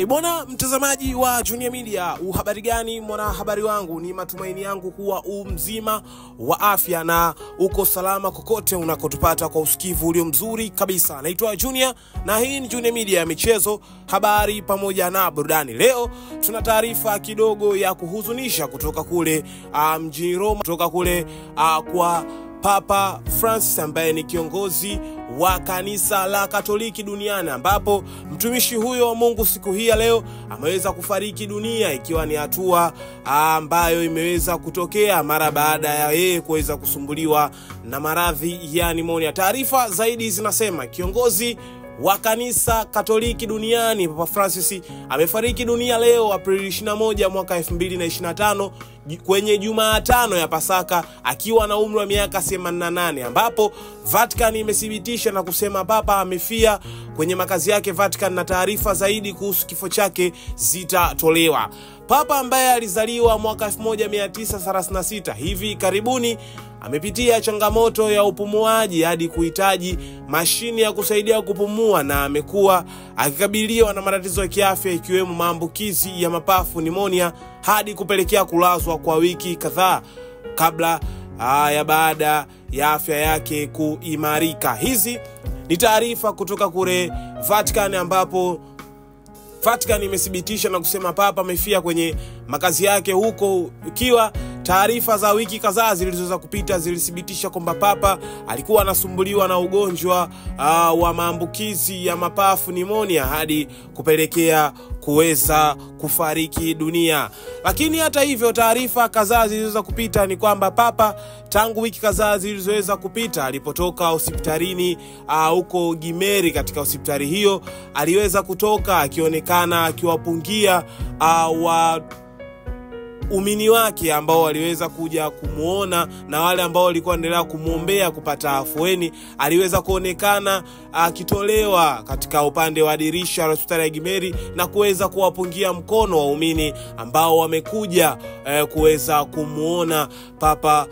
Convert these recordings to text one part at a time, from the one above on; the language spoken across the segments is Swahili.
Bwana mtazamaji wa Junior Media, uhabari gani mwanahabari wangu? Ni matumaini yangu kuwa mzima wa afya na uko salama kokote unakotupata kwa usikivu ulio mzuri kabisa. Naitwa Junior na hii ni Junior Media ya michezo, habari pamoja na burudani. Leo tuna taarifa kidogo ya kuhuzunisha kutoka kule mjini Roma, kutoka kule kwa Papa Francis ambaye ni kiongozi wa kanisa la Katoliki duniani, ambapo mtumishi huyo wa Mungu siku hii ya leo ameweza kufariki dunia, ikiwa ni hatua ambayo imeweza kutokea mara baada ya yeye kuweza kusumbuliwa na maradhi ya pneumonia. Taarifa zaidi zinasema kiongozi wa kanisa Katoliki duniani Papa Francis amefariki dunia leo Aprili 21 mwaka 2025 kwenye Jumatano ya Pasaka akiwa na umri wa miaka 88, ambapo Vatican imethibitisha na kusema Papa amefia kwenye makazi yake Vatican, na taarifa zaidi kuhusu kifo chake zitatolewa. Papa ambaye alizaliwa mwaka 1936 hivi karibuni amepitia changamoto ya upumuaji hadi kuhitaji mashine ya kusaidia kupumua, na amekuwa akikabiliwa na matatizo ya kiafya ikiwemo maambukizi ya mapafu pneumonia hadi kupelekea kulazwa kwa wiki kadhaa kabla ya baada ya afya yake kuimarika. Hizi ni taarifa kutoka kule Vatican, ambapo Vatican imethibitisha na kusema Papa amefia kwenye makazi yake huko, ikiwa taarifa za wiki kadhaa zilizoweza kupita zilithibitisha kwamba Papa alikuwa anasumbuliwa na ugonjwa wa maambukizi ya mapafu pneumonia hadi kupelekea kuweza kufariki dunia. Lakini hata hivyo, taarifa kadhaa zilizoweza kupita ni kwamba Papa tangu wiki kadhaa zilizoweza kupita alipotoka hospitalini huko Gimeri, katika hospitali hiyo aliweza kutoka akionekana akiwapungia umini wake ambao waliweza kuja kumuona na wale ambao walikuwa endelea kumuombea kupata afueni. Aliweza kuonekana akitolewa katika upande wa dirisha la hospitali ya Gimeri na kuweza kuwapungia mkono waumini ambao wamekuja kuweza kumuona Papa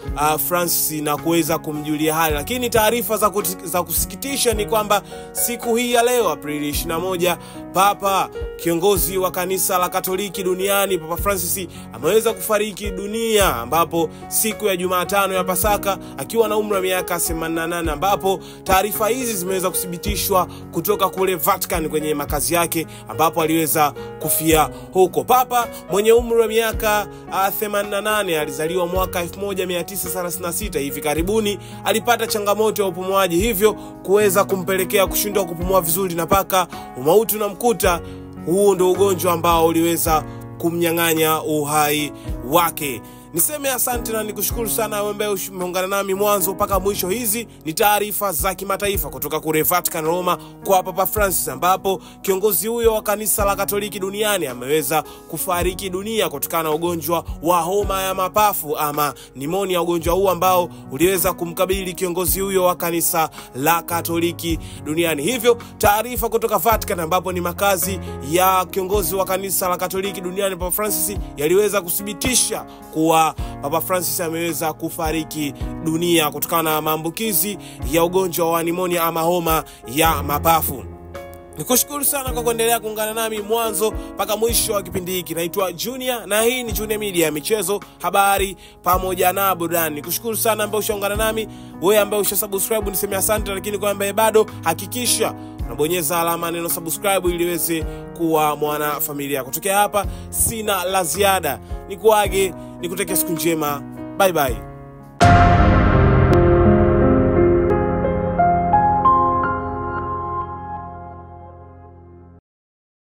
Francis na kuweza kumjulia hali. Lakini taarifa za kusikitisha ni kwamba siku hii ya leo Aprili 21 Papa kiongozi wa kanisa la Katoliki duniani Papa Francis ameweza kufariki dunia, ambapo siku ya Jumatano ya Pasaka akiwa na umri wa miaka 88, ambapo taarifa hizi zimeweza kuthibitishwa kutoka kule Vatican kwenye makazi yake, ambapo aliweza kufia huko. Papa mwenye umri wa miaka 88 alizaliwa mwaka 1936. Hivi karibuni alipata changamoto ya upumuaji, hivyo kuweza kumpelekea kushindwa kupumua vizuri na paka umauti unamkuta. Huu ndio ugonjwa ambao uliweza kumnyang'anya uhai wake. Niseme asante na nikushukuru sana wewe ambaye umeungana nami mwanzo mpaka mwisho. Hizi ni taarifa za kimataifa kutoka kule Vatican Roma kwa Papa Francis, ambapo kiongozi huyo wa kanisa la Katoliki duniani ameweza kufariki dunia kutokana na ugonjwa wa homa ya mapafu ama pneumonia, ugonjwa huu ambao uliweza kumkabili kiongozi huyo wa kanisa la Katoliki duniani. Hivyo taarifa kutoka Vatican, ambapo ni makazi ya kiongozi wa kanisa la Katoliki duniani Papa Francis, yaliweza kuthibitisha kuwa Papa Francis ameweza kufariki dunia kutokana na maambukizi ya ugonjwa wa pneumonia ama homa ya mapafu. Nikushukuru sana kwa kuendelea kuungana nami mwanzo mpaka mwisho wa kipindi hiki. Naitwa Junior na hii ni Junior Media ya michezo, habari pamoja na burudani. Nikushukuru sana ambaye ushaungana nami, wewe ambaye ushasubscribe niseme asante, lakini kwa ambaye bado hakikisha unabonyeza alama neno subscribe ili uweze kuwa mwana familia. Kutokea hapa sina la ziada, nikuage nikutakia siku njema. Bye bye.